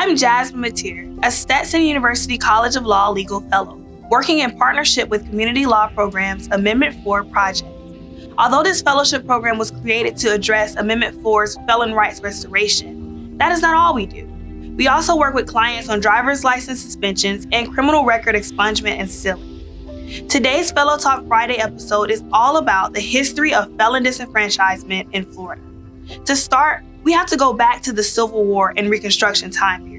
I'm Jasmine Mattear, a Stetson University College of Law Legal Fellow, working in partnership with Community Law Program's Amendment 4 project. Although this fellowship program was created to address Amendment 4's felon rights restoration, that is not all we do. We also work with clients on driver's license suspensions and criminal record expungement and sealing. Today's Fellow Talk Friday episode is all about the history of felon disenfranchisement in Florida. To start, we have to go back to the Civil War and Reconstruction time period.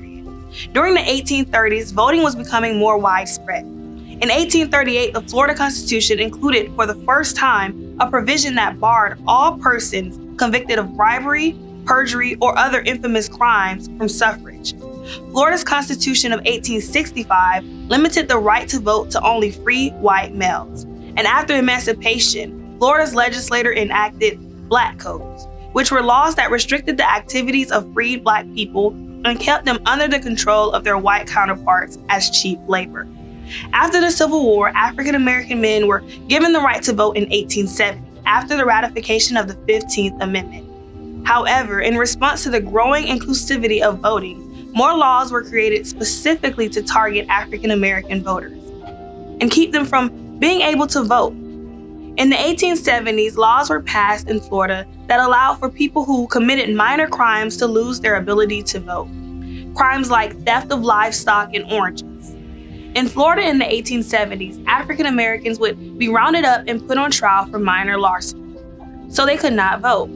During the 1830s, voting was becoming more widespread. In 1838, the Florida Constitution included for the first time a provision that barred all persons convicted of bribery, perjury, or other infamous crimes from suffrage. Florida's Constitution of 1865 limited the right to vote to only free white males. And after emancipation, Florida's legislature enacted Black Codes, which were laws that restricted the activities of freed Black people and kept them under the control of their white counterparts as cheap labor. After the Civil War, African American men were given the right to vote in 1870 after the ratification of the 15th Amendment. However, in response to the growing inclusivity of voting, more laws were created specifically to target African American voters and keep them from being able to vote. In the 1870s, laws were passed in Florida that allowed for people who committed minor crimes to lose their ability to vote. Crimes like theft of livestock and oranges. In Florida in the 1870s, African Americans would be rounded up and put on trial for minor larceny, so they could not vote.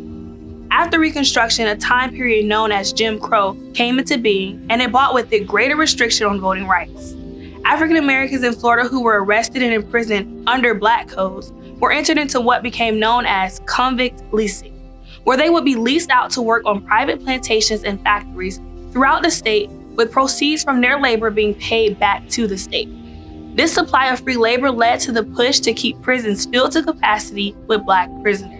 After Reconstruction, a time period known as Jim Crow came into being, and it brought with it greater restriction on voting rights. African Americans in Florida who were arrested and imprisoned under Black Codes were entered into what became known as convict leasing, where they would be leased out to work on private plantations and factories throughout the state, with proceeds from their labor being paid back to the state. This supply of free labor led to the push to keep prisons filled to capacity with Black prisoners.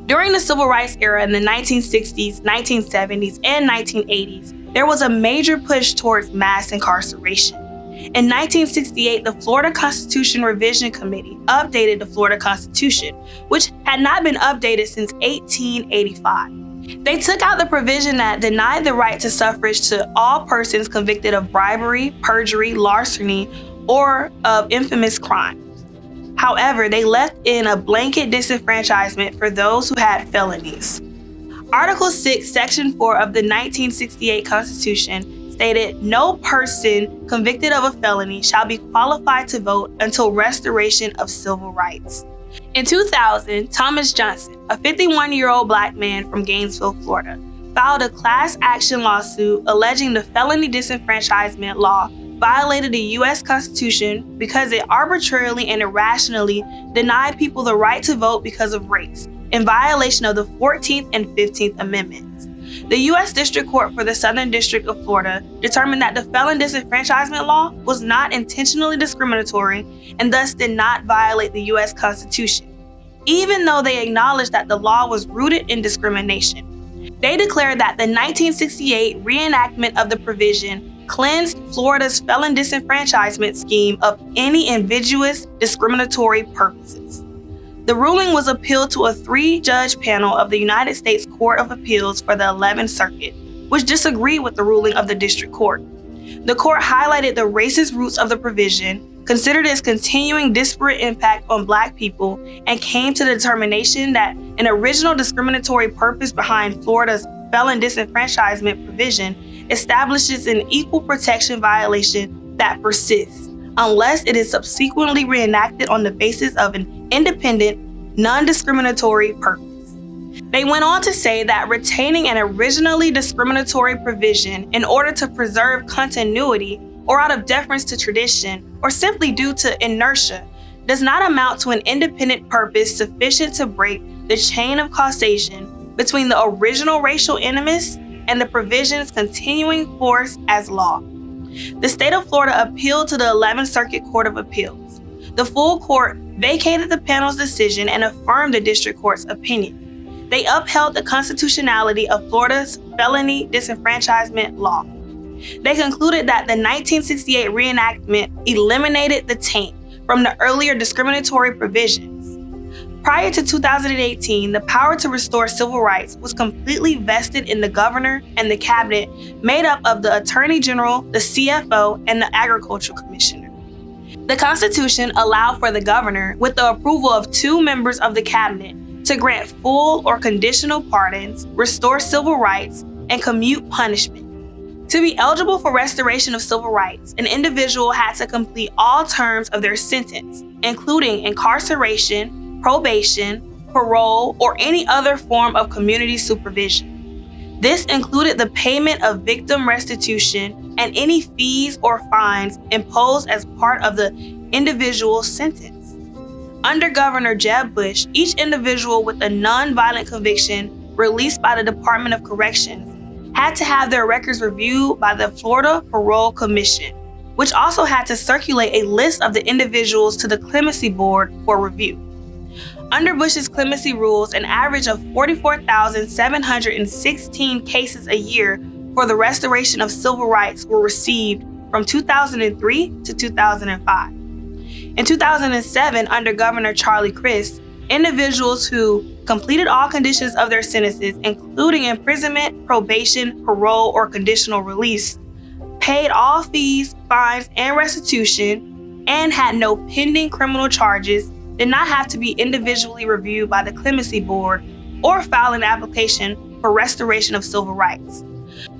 During the Civil Rights era in the 1960s, 1970s, and 1980s, there was a major push towards mass incarceration. In 1968, the Florida Constitution Revision Committee updated the Florida Constitution, which had not been updated since 1885. They took out the provision that denied the right to suffrage to all persons convicted of bribery, perjury, larceny, or of infamous crimes. However, they left in a blanket disenfranchisement for those who had felonies. Article 6, Section 4 of the 1968 Constitution stated, "No person convicted of a felony shall be qualified to vote until restoration of civil rights." In 2000, Thomas Johnson, a 51-year-old Black man from Gainesville, Florida, filed a class action lawsuit alleging the felony disenfranchisement law violated the U.S. Constitution because it arbitrarily and irrationally denied people the right to vote because of race, in violation of the 14th and 15th Amendments. The U.S. District Court for the Southern District of Florida determined that the felon disenfranchisement law was not intentionally discriminatory and thus did not violate the U.S. Constitution, even though they acknowledged that the law was rooted in discrimination. They declared that the 1968 reenactment of the provision cleansed Florida's felon disenfranchisement scheme of any ambiguous discriminatory purposes. The ruling was appealed to a 3-judge panel of the United States Court of Appeals for the 11th Circuit, which disagreed with the ruling of the District Court. The court highlighted the racist roots of the provision, considered its continuing disparate impact on Black people, and came to the determination that an original discriminatory purpose behind Florida's felon disenfranchisement provision establishes an equal protection violation that persists unless it is subsequently reenacted on the basis of an independent, non-discriminatory purpose. They went on to say that retaining an originally discriminatory provision in order to preserve continuity or out of deference to tradition or simply due to inertia does not amount to an independent purpose sufficient to break the chain of causation between the original racial animus and the provision's continuing force as law. The state of Florida appealed to the 11th Circuit Court of Appeals. The full court vacated the panel's decision and affirmed the district court's opinion. They upheld the constitutionality of Florida's felony disenfranchisement law. They concluded that the 1968 reenactment eliminated the taint from the earlier discriminatory provisions. Prior to 2018, the power to restore civil rights was completely vested in the governor and the cabinet, made up of the Attorney General, the CFO, and the Agricultural Commissioner. The Constitution allowed for the governor, with the approval of 2 members of the cabinet, to grant full or conditional pardons, restore civil rights, and commute punishment. To be eligible for restoration of civil rights, an individual had to complete all terms of their sentence, including incarceration, probation, parole, or any other form of community supervision. This included the payment of victim restitution and any fees or fines imposed as part of the individual's sentence. Under Governor Jeb Bush, each individual with a non-violent conviction released by the Department of Corrections had to have their records reviewed by the Florida Parole Commission, which also had to circulate a list of the individuals to the Clemency Board for review. Under Bush's clemency rules, an average of 44,716 cases a year for the restoration of civil rights were received from 2003 to 2005. In 2007, under Governor Charlie Crist, individuals who completed all conditions of their sentences, including imprisonment, probation, parole, or conditional release, paid all fees, fines, and restitution, and had no pending criminal charges, did not have to be individually reviewed by the Clemency Board or file an application for restoration of civil rights.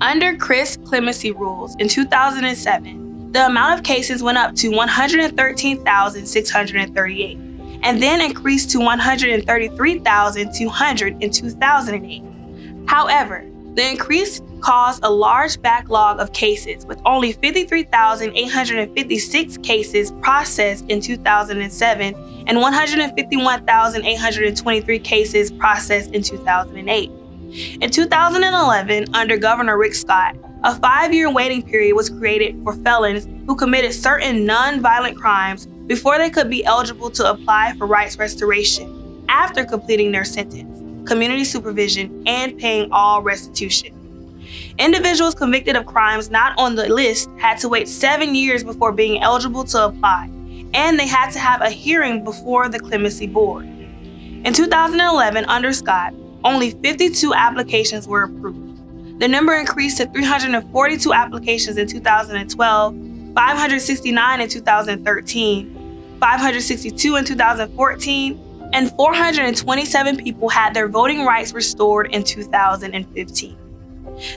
Under Crist's clemency rules in 2007, the amount of cases went up to 113,638 and then increased to 133,200 in 2008. However, the increase caused a large backlog of cases, with only 53,856 cases processed in 2007 and 151,823 cases processed in 2008. In 2011, under Governor Rick Scott, a 5-year waiting period was created for felons who committed certain non-violent crimes before they could be eligible to apply for rights restoration after completing their sentence, community supervision, and paying all restitution. Individuals convicted of crimes not on the list had to wait 7 years before being eligible to apply, and they had to have a hearing before the Clemency Board. In 2011, under Scott, only 52 applications were approved. The number increased to 342 applications in 2012, 569 in 2013, 562 in 2014, and 427 people had their voting rights restored in 2015.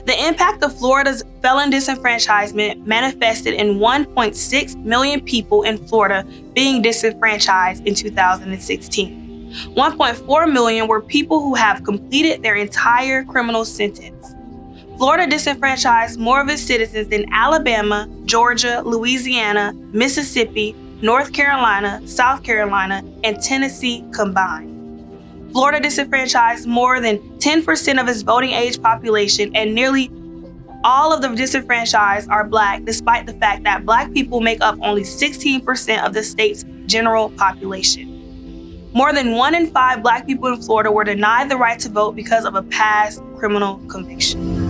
The impact of Florida's felon disenfranchisement manifested in 1.6 million people in Florida being disenfranchised in 2016. 1.4 million were people who have completed their entire criminal sentence. Florida disenfranchised more of its citizens than Alabama, Georgia, Louisiana, Mississippi, North Carolina, South Carolina, and Tennessee combined. Florida disenfranchised more than 10% of its voting age population, and nearly all of the disenfranchised are Black, despite the fact that Black people make up only 16% of the state's general population. More than 1 in 5 Black people in Florida were denied the right to vote because of a past criminal conviction.